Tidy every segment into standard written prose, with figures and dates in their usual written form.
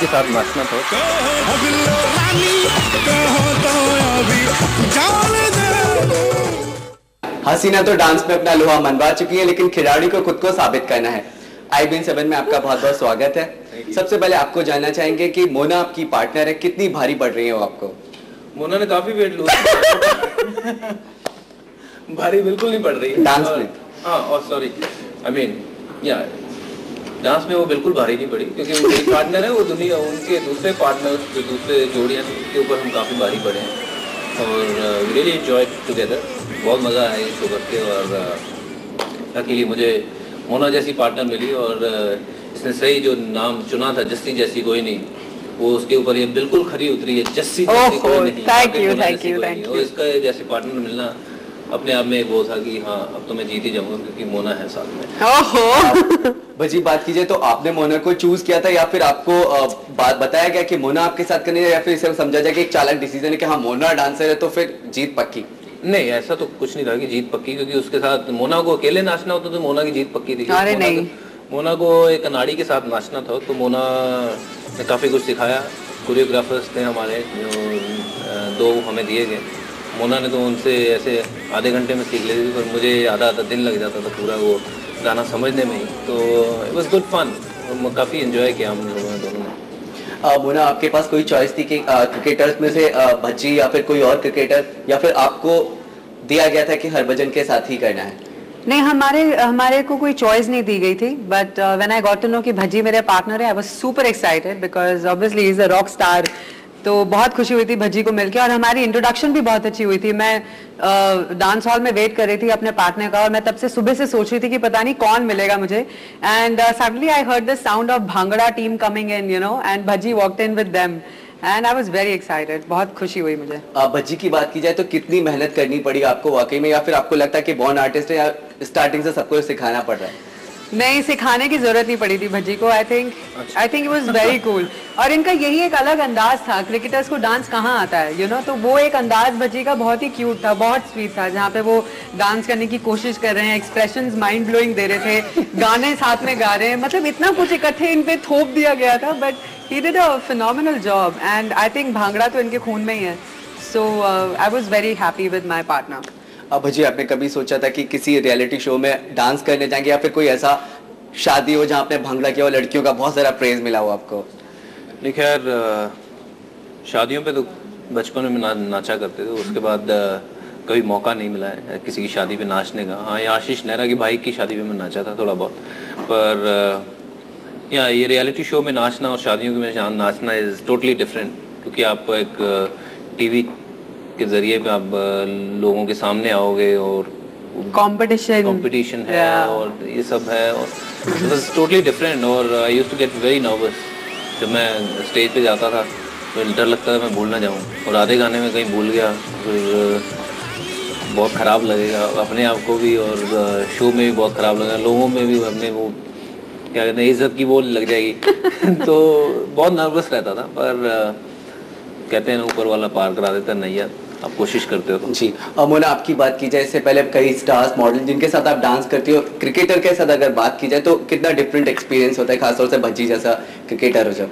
के साथ नाचना था। हसीना तो डांस में अपना लोहा मनवा चुकी है, लेकिन खिलाड़ी को खुद को साबित करना है। IBN7 में आपका बहुत बहुत स्वागत है। सबसे पहले आपको जानना चाहेंगे कि मोना आपकी पार्टनर है, कितनी भारी पड़ रही है वो आपको? मोना ने काफी वेट लूज भारी बिल्कुल नहीं पड़ रही है डांस में। और सॉरी आई मीन या डांस में वो बिल्कुल भारी नहीं पड़ी, क्योंकि वो मेरी पार्टनर है। वो दुनिया उनके दूसरे पार्टनर जो दूसरे जोड़ियाँ के ऊपर हम काफ़ी भारी पड़े हैं और रियली एंजॉय टुगेदर। बहुत मज़ा आया ये शो करके और अकेली मुझे मोना जैसी पार्टनर मिली और इसने सही जो नाम चुना था, जस्सी जैसी कोई नहीं, वो उसके ऊपर ये बिल्कुल खरी उतरी है। जस्सी जैसी कोई नहीं, थैंक यू। और इसका जैसे पार्टनर मिलना अपने आप में एक वो था कि हाँ अब तो मैं जीत ही जाऊंगा क्योंकि मोना है साथ में। ओहो भजी बात कीजिए तो आपने मोना को चूज किया था या फिर आपको बात बताया गया कि मोना आपके साथ करनी है, या फिर इसे समझा जाए कि एक चालाक डिसीजन है कि हाँ मोना डांसर है तो फिर जीत पक्की? नहीं, ऐसा तो कुछ नहीं था कि जीत पक्की, क्योंकि उसके साथ मोना को अकेले नाचना होता तो मोना की जीत पक्की थी। अरे नहीं, मोना को एक अनाड़ी के साथ नाचना था तो मोना ने काफ़ी कुछ सिखाया। कोरियोग्राफर्स थे हमारे जो 2 हमें दिए गए। मोना ने तो उनसे ऐसे आधे घंटे में सीख लेती थी, पर मुझे आधा दिन लग जाता था पूरा वो गाना समझने में ही। तो इट वॉज गुड फन, काफ़ी इन्जॉय किया हम लोगों ने दोनों ने। मोना आपके पास कोई चॉइस थी कि क्रिकेटर्स में से भज्जी या फिर कोई और क्रिकेटर, या फिर आपको दिया गया था कि हरभजन के साथ ही करना है? नहीं, हमारे को कोई चॉइस नहीं दी गई थी, but when I got to know कि भज्जी मेरे पार्टनर है, I was super excited because obviously he is a rock star. तो बहुत खुशी हुई थी भज्जी को मिलकर और हमारी इंट्रोडक्शन भी बहुत अच्छी हुई थी। मैं डांस हॉल में वेट कर रही थी अपने पार्टनर का और मैं तब से सुबह से सोच रही थी कि पता नहीं कौन मिलेगा मुझे, and suddenly I heard the sound of bhangra team coming in, you know, and Bhajji walked in with them and I was very excited. बहुत खुशी हुई मुझे। भज्जी की बात की जाए तो कितनी मेहनत करनी पड़ी आपको वाकई में, या फिर आपको लगता है कि बॉर्न आर्टिस्ट है या स्टार्टिंग से सबको सिखाना पड़ रहा है? नहीं, सिखाने की जरूरत नहीं पड़ी थी भज्जी को। I think it was very cool. और इनका यही एक अलग अंदाज था। क्रिकेटर्स को डांस कहाँ आता है, यू नो, तो वो एक अंदाज भज्जी का बहुत ही क्यूट था, बहुत स्वीट था, जहाँ पे वो डांस करने की कोशिश कर रहे हैं, एक्सप्रेशंस माइंड ब्लोइंग दे रहे थे, गाने साथ में गा रहे हैं, मतलब इतना कुछ इकट्ठे इन पे थोप दिया गया था, but he did a phenomenal job and I think bhangra तो इनके खून में ही है। So I was very happy with my partner. अब भजी आपने कभी सोचा था कि किसी रियलिटी शो में डांस करने जाएंगे, या फिर कोई ऐसा शादी हो जहाँ आपने भांगड़ा किया और लड़कियों का बहुत सारा प्रेज मिला हो आपको? नहीं, खैर शादियों पे तो बचपन में नाचा करते थे, उसके बाद कभी मौका नहीं मिला है किसी की शादी पे नाचने का। हाँ, ये आशीष नेहरा की भाई की शादी में मैं नाचा था थोड़ा बहुत, पर या ये रियलिटी शो में नाचना और शादियों में नाचना इज़ टोटली डिफरेंट, क्योंकि आप एक टीवी के जरिए पे आप लोगों के सामने आओगे और कंपटीशन है और ये सब है, और इट वाज टोटली डिफरेंट। और I used to get very nervous जब मैं स्टेज पे जाता था, तो डर लगता था मैं भूल ना जाऊँ, और आधे गाने में कहीं भूल गया फिर बहुत ख़राब लगेगा अपने आप को भी, और शो में भी बहुत ख़राब लगेगा, लोगों में भी अपने वो क्या कहते हैं इज्जत की वो लग जाएगी तो बहुत नर्वस रहता था, पर कहते हैं ऊपर वाला पार करा देता है नैया, आप कोशिश करते हो। जी, मोना आपकी बात की जाए, इससे पहले कई स्टार्स मॉडल जिनके साथ आप डांस करती हो, क्रिकेटर के साथ अगर बात की जाए तो कितना डिफरेंट एक्सपीरियंस होता है, खासतौर से भज्जी जैसा क्रिकेटर हो जब?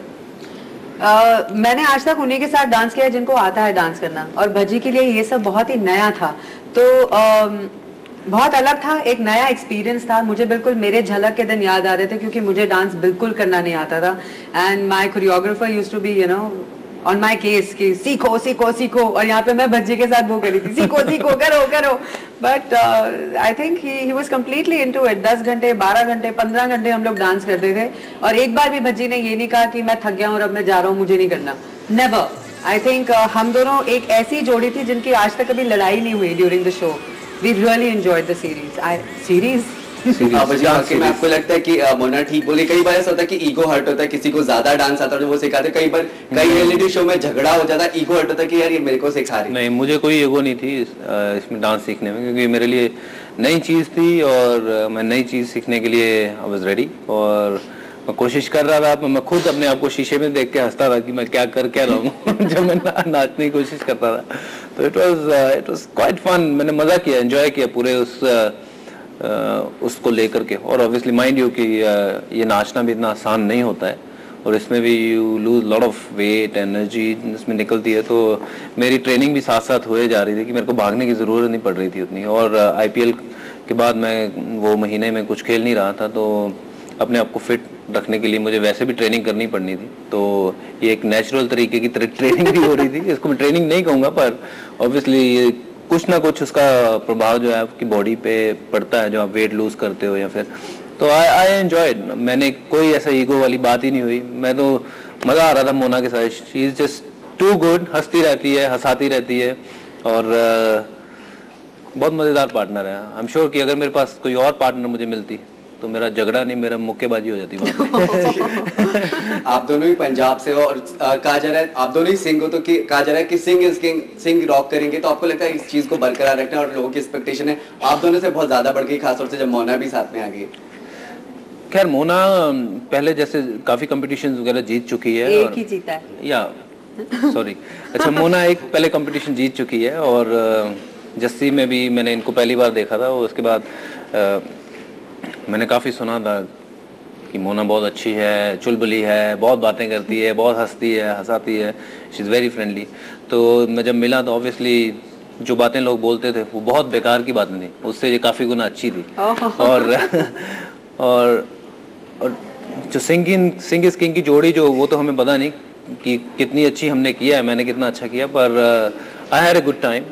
मैंने आज तक उन्हीं के साथ डांस किया जिनको आता है डांस करना, और भज्जी के लिए ये सब बहुत ही नया था, तो बहुत अलग था, एक नया एक्सपीरियंस था। मुझे बिल्कुल मेरे झलक के दिन याद आ रहे थे, क्योंकि मुझे डांस बिल्कुल करना नहीं आता था, and my choreographer used to be, you know, on my case कि सीखो सीखो सीखो, और यहाँ पे मैं भज्जी के साथ वो करी थी, सीखो सीखो करो करो, but I think he was completely into it. 10 घंटे 12 घंटे 15 घंटे हम लोग डांस करते थे, और एक बार भी भज्जी ने ये नहीं कहा कि मैं थक गया हूँ और अब मैं जा रहा हूँ, मुझे नहीं करना, नेवर। आई थिंक हम दोनों एक ऐसी जोड़ी थी जिनकी आज तक कभी लड़ाई नहीं हुई during the show. We really enjoyed the series. आपको लगता है कि मोना ठीक बोली? कई बार ऐसा होता है कि ईगो हर्ट होता है, किसी को ज्यादा डांस आता है जो वो सिखाते, कई बार कई रियलिटी शो में झगड़ा हो जाता है, ईगो हर्ट होता है कि यार ये मेरे को सिखा रही। नहीं, मुझे कोई ईगो नहीं थी इसमें डांस सीखने में, क्योंकि मेरे लिए नई चीज़ थी और मैं नई चीज़ सीखने के लिए आई वाज रेडी, और मैं कोशिश कर रहा था। मैं खुद अपने आप को शीशे में देख के हंसता था कि मैं क्या कर क्या रहा हूँ जब मैं नाचने की कोशिश करता था। तो इट वाज क्वाइट फन, मैंने मज़ा किया, एंजॉय किया पूरे उसको लेकर के। और ऑब्वियसली माइंड यू कि ये नाचना भी इतना आसान नहीं होता है, और इसमें भी you lose lot of weight, energy इसमें निकलती है। तो मेरी ट्रेनिंग भी साथ साथ हुए जा रही थी कि मेरे को भागने की ज़रूरत नहीं पड़ रही थी उतनी। और IPL के बाद मैं वो महीने में कुछ खेल नहीं रहा था, तो अपने आप को फिट रखने के लिए मुझे वैसे भी ट्रेनिंग करनी पड़नी थी। तो ये एक नेचुरल तरीके की ट्रेनिंग भी हो रही थी। इसको मैं ट्रेनिंग नहीं कहूँगा, पर ऑब्वियसली कुछ ना कुछ उसका प्रभाव जो है आपकी बॉडी पे पड़ता है, जो आप वेट लूज करते हो या फिर। तो आई एंजॉयड। मैंने कोई ऐसा ईगो वाली बात ही नहीं हुई। मैं तो मज़ा आ रहा था मोना के साथ। She is just too good, हंसती रहती है, हंसाती रहती है और बहुत मज़ेदार पार्टनर है। आई एम श्योर कि अगर मेरे पास कोई और पार्टनर मुझे मिलती तो मेरा झगड़ा नहीं, मेरा मुक्केबाजी हो जाती आप दोनों ही पंजाब से हो और कहा जा रहा है आप दोनों ही सिंह हो, तो कहा जा रहा है कि Singh is king, Singh rock करेंगे। तो आपको लगता है इस चीज को बरकरार रखना, और लोगों की एक्सपेक्टेशन है आप दोनों से बहुत ज्यादा बढ़ गई, खासतौर से जब मोना भी साथ में आ गई। खैर मोना पहले जैसे काफ़ी कंपटीशन वगैरह जीत चुकी है। एक ही जीता है या सॉरी अच्छा, मोना एक पहले कंपटीशन जीत चुकी है और जस्सी में भी मैंने इनको पहली बार देखा था। और उसके बाद मैंने काफ़ी सुना था कि मोना बहुत अच्छी है, चुलबुली है, बहुत बातें करती है, बहुत हंसती है, हंसाती है, शी इज़ वेरी फ्रेंडली। तो मैं जब मिला तो ऑब्वियसली जो बातें लोग बोलते थे वो बहुत बेकार की बातें थी, उससे ये काफ़ी गुना अच्छी थी। और जो सिंग इज किंग की जोड़ी जो, वो तो हमें पता नहीं कि कितनी अच्छी हमने किया है, मैंने कितना अच्छा किया, पर I had a good time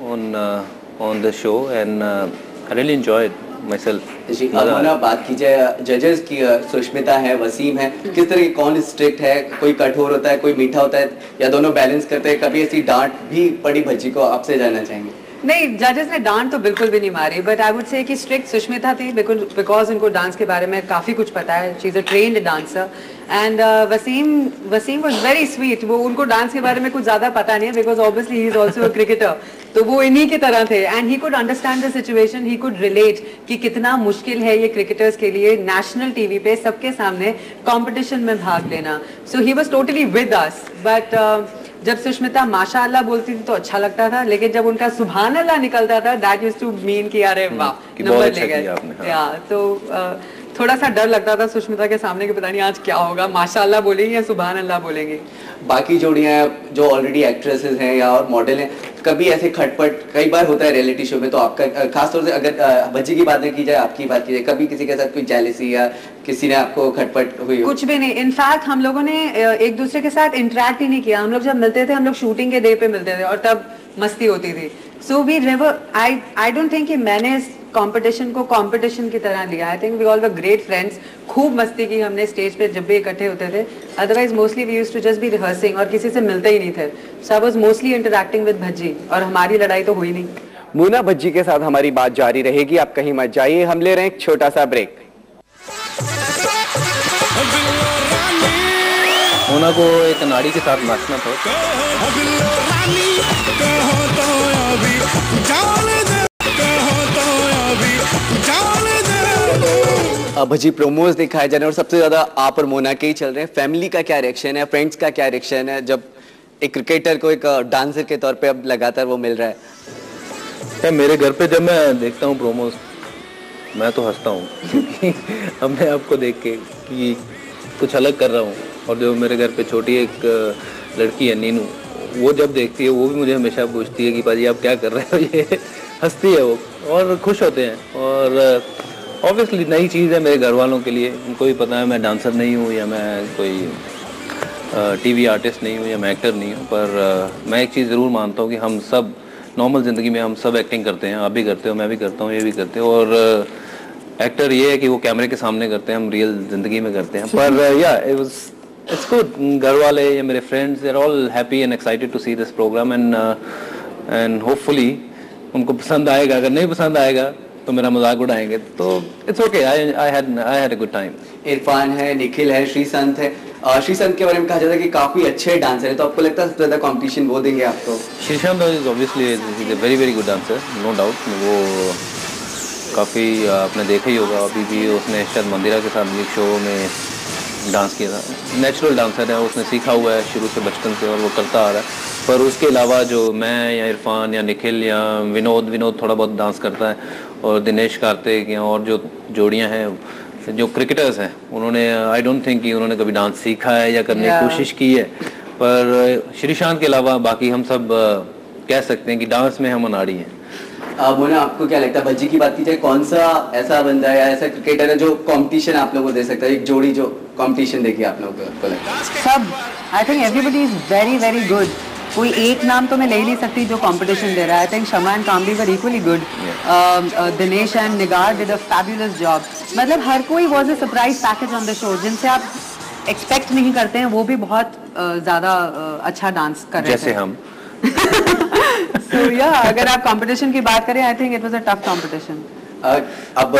on the show and I really enjoyed myself। जी, अब मोना बात की जाए जजेस की, सुष्मिता है, वसीम है, किस तरह की, कौन स्ट्रिक्ट है, कोई कठोर होता है, कोई मीठा होता है, या दोनों बैलेंस करते हैं? कभी ऐसी डांट भी पड़ी भज्जी को? आपसे जानना चाहेंगे। नहीं, जजेस ने डांट तो बिल्कुल भी नहीं मारी, बट आई वुड से कि स्ट्रिक्ट सुष्मिता थी बिकॉज उनको डांस के बारे में काफ़ी कुछ पता है। She is a trained dancer. And Wasim was very sweet. वो उनको डांस के बारे में कुछ ज़्यादा पता नहीं है because obviously he is also a cricketer, तो वो इन्हीं की तरह थे। And he could understand the situation, he could relate कि कितना मुश्किल है ये क्रिकेटर्स के लिए नेशनल टीवी पे सबके सामने कॉम्पिटिशन में भाग लेना। So he was totally with us. But जब सुष्मिता माशाअल्लाह बोलती थी तो अच्छा लगता था, लेकिन जब उनका सुभान अल्लाह निकलता था दैट यूज्ड टू मीन कि अरे वाह नंबर ले गए। या तो थोड़ा सा डर लगता था सुष्मिता के सामने कि पता नहीं आज क्या होगा, माशाअल्लाह बोलेंगे या सुभान अल्लाह बोलेंगे। बाकी जोड़ियां जो ऑलरेडी एक्ट्रेसेस हैं या और मॉडल हैं, कभी ऐसे खटपट कई बार होता है रियलिटी शो में, तो आपका खासतौर से अगर भज्जी की बात नहीं की जाए, आपकी बात की जाए, कभी किसी के साथ कोई जेलसी या किसी ने आपको खटपट हुई हो? कुछ भी नहीं। इनफैक्ट हम लोगों ने एक दूसरे के साथ इंटरेक्ट ही नहीं किया। हम लोग जब मिलते थे, हम लोग शूटिंग के डे पे मिलते थे और तब मस्ती होती थी। So we never, I don't think कि मैंने इस कंपटीशन को कंपटीशन की तरह लिया। I think we all were great friends. खूब मस्ती की हमने स्टेज पे जब भी इकट्ठे होते थे। Otherwise mostly we used to just be rehearsing और किसी से मिलते ही नहीं थे। So I was mostly interacting with Bhajji और हमारी लड़ाई तो हुई नहीं। मोना भज्जी के साथ हमारी बात जारी रहेगी, आप कहीं मत जाइए। हम ले रहे हैं एक छोटा सा ब्रेक। मोना को एक नाड़ी के साथ नाचना था। भज्जी प्रोमोज दिखाए जा रहे हैं और सबसे ज्यादा आप और मोना के ही चल रहे हैं। फैमिली का क्या रिएक्शन है, फ्रेंड्स का क्या रिएक्शन है जब एक क्रिकेटर को एक डांसर के तौर पे अब लगातार वो मिल रहा है? मेरे घर पे जब मैं देखता हूँ प्रोमोज, मैं तो हंसता हूँ क्योंकि अपने आप को देख के कि कुछ अलग कर रहा हूँ। और जो मेरे घर पे छोटी एक लड़की है नीनू, वो जब देखती है वो भी मुझे हमेशा पूछती है कि पाजी आप क्या कर रहे हो, ये हंसती है वो और खुश होते हैं। और ऑब्वियसली नई चीज़ है मेरे घर वालों के लिए। उनको भी पता है मैं डांसर नहीं हूँ या मैं कोई टीवी आर्टिस्ट नहीं हूँ या मैं एक्टर नहीं हूँ, पर मैं एक चीज़ ज़रूर मानता हूँ कि हम सब नॉर्मल ज़िंदगी में हम सब एक्टिंग करते हैं। आप भी करते हो, मैं भी करता हूँ, ये भी करते हो। और एक्टर ये है कि वो कैमरे के सामने करते हैं, हम रियल ज़िंदगी में करते हैं। पर या इट्स गुड। घर वाले या मेरे friends they are all happy and excited to see this program and hopefully उनको पसंद आएगा। अगर नहीं पसंद आएगा तो मेरा मजाक उड़ाएंगे, तो it's okay. I had a good time. Irfan है, निखिल है, श्रीसंत है। श्रीसंत के बारे में कहा जाता है कि काफी अच्छे डांसर है, तो आपको लगता है सबसे ज्यादा कंपटीशन वो देंगे आपको? Sreesanth is obviously a very very good dancer, no doubt. वो काफ़ी आपने देखा ही होगा, अभी भी उसने शायद मंदिरा के साथ एक शो में डांस किया था। नेचुरल डांसर है, उसने सीखा हुआ है शुरू से, बचपन से, और वो करता आ रहा है। पर उसके अलावा जो मैं या इरफान या निखिल या विनोद थोड़ा बहुत डांस करता है, और दिनेश कार्तिक या और जो जोड़ियां हैं जो क्रिकेटर्स हैं उन्होंने आई डोंट थिंक कि उन्होंने कभी डांस सीखा है या करने की कोशिश की है, पर श्रीशांत के अलावा बाकी हम सब कह सकते हैं कि डांस में हम अनाड़ी हैं। मोना, आपको क्या लगता है, भज्जी की बात की जाए, कौन सा ऐसा बंदा है या ऐसा क्रिकेटर है जो कंपटीशन आप लोगों को दे सकता है, एक जोड़ी जो कंपटीशन देखिए आप लोगों को लगता है? सब, I think everybody is very very good. कोई एक नाम तो मैं ले ही नहीं सकती जो कंपटीशन दे रहा है। I think Shama and Kamli were equally good. Dinesh and Nigar did a fabulous job. मतलब हर कोई was a surprise package on the show, जिनसे आप एक्सपेक्ट नहीं करते हैं वो भी बहुत ज्यादा अच्छा डांस कर रहे थे, जैसे हम। So, yeah, अगर आप कंपटीशन की बात करें, I think it was a tough competition. अब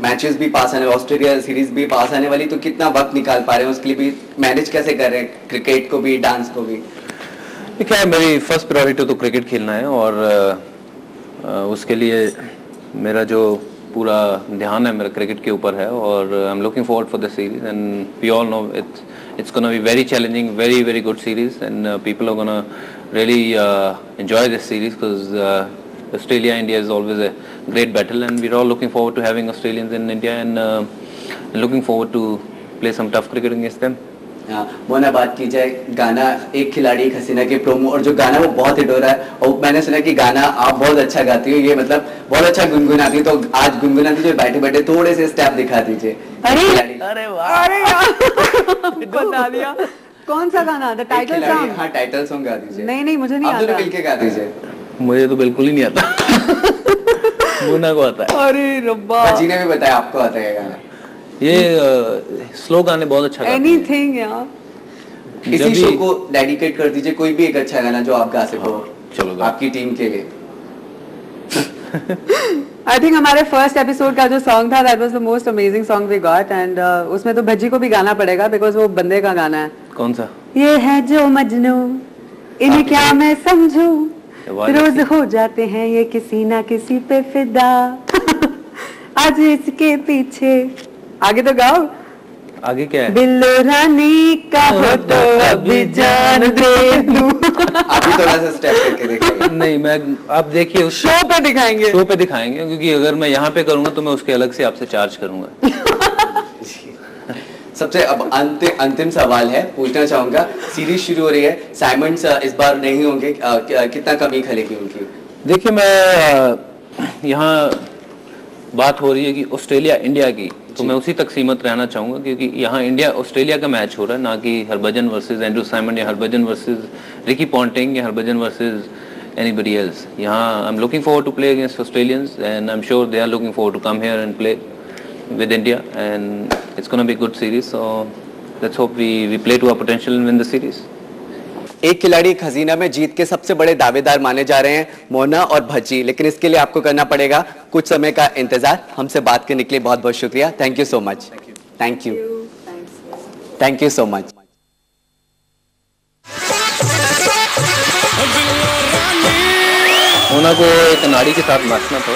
मैचेस भी पास आने, ऑस्ट्रेलिया सीरीज भी पास आने वाली, तो कितना वक्त निकाल पा रहे हैं उसके लिए भी, मैनेज कैसे कर रहे हैं क्रिकेट को भी डांस को भी? क्या है, मेरी फर्स्ट प्रायोरिटी तो क्रिकेट खेलना है और उसके लिए मेरा जो पूरा ध्यान है मेरा क्रिकेट के ऊपर है और I am looking forward for the series and we all know it's going to be very challenging, very very good series and people are going to really enjoy this series because Australia India is always a great battle and we're all looking forward to having Australians in India and looking forward to play some tough cricket against them. हाँ, मोना, बात की जाए गाना एक खिलाड़ी एक हसीना के promo, और जो गाना वो बहुत हिट हो रहा है और मैंने सुना कि गाना आप बहुत अच्छा गाती हो, ये मतलब बहुत अच्छा गुनगुनाती हो, तो आज गुनगुना दीजिए, बैठे बैठे थोड़े से स्टेप दिखा दीजिए। अरे वाह, अरे यार बता दिया। कौन सा गाना? The title song? हाँ, टाइटल सॉन्ग गा दीजिए। नहीं मुझे नहीं आता। आप दोनों मिलके गा दीजिए। मुझे तो बिल्कुल ही नहीं आता। मोना को आता है। अरे रब्बा, भज्जी ने भी बताया आपको आता है गाना। ये स्लो गाने बहुत अच्छा गाते हैं। एनीथिंग यार। इसी शो को डेडिकेट कर दीजिए कोई भी एक अच्छा गाना जो आप गा सको। चलो आपकी टीम के लिए। आई थिंक हमारे फर्स्ट एपिसोड का जो सॉन्ग था, that was the most amazing song we got and उसमें तो भज्जी को भी गाना पड़ेगा बिकॉज वो बंदे का गाना है। कौन सा? ये है जो मजनू, इन्हें क्या मैं समझूं, रोज हो जाते हैं ये किसी ना किसी पे फिदा। आज इसके पीछे, आगे तो गाओ। आगे क्या है? बिल्लो रानी का हो तो अभी जान दे दूं। अभी थोड़ा सा स्टेप करके देखिए। नहीं, मैं आप देखिए उस शो पे दिखाएंगे। शो पे दिखाएंगे क्योंकि अगर मैं यहाँ पे करूंगा तो मैं उसके अलग से आपसे चार्ज करूंगा। सबसे अब अंतिम सवाल है, पूछना चाहूंगा, सीरीज शुरू हो रही है, साइमंड्स इस बार नहीं होंगे, कितना कमी खलेगी उनकी? देखिए, मैं यहाँ बात हो रही है कि ऑस्ट्रेलिया इंडिया की, तो मैं उसी तक सीमित रहना चाहूंगा क्योंकि यहाँ इंडिया ऑस्ट्रेलिया का मैच हो रहा है, ना कि हरभजन वर्सेस एंड्रू साइमंड या हरभजन वर्सेस रिकी पॉन्टिंग या हरभजन वर्सेस एनीबडी एल्स। यहाँ I am looking forward to play against Australians and I am sure they are looking forward to come here and play with India and it's going to be a good series, so let's hope we play to our potential and win the series. एक खिलाड़ी एक हसीना में जीत के सबसे बड़े दावेदार माने जा रहे हैं मोना और भज्जी, लेकिन इसके लिए आपको करना पड़ेगा कुछ समय का इंतजार। हमसे बात करने के लिए बहुत बहुत शुक्रिया। Thank you so much. Thank you so much. Mona को एक नाड़ी के साथ नाचना था।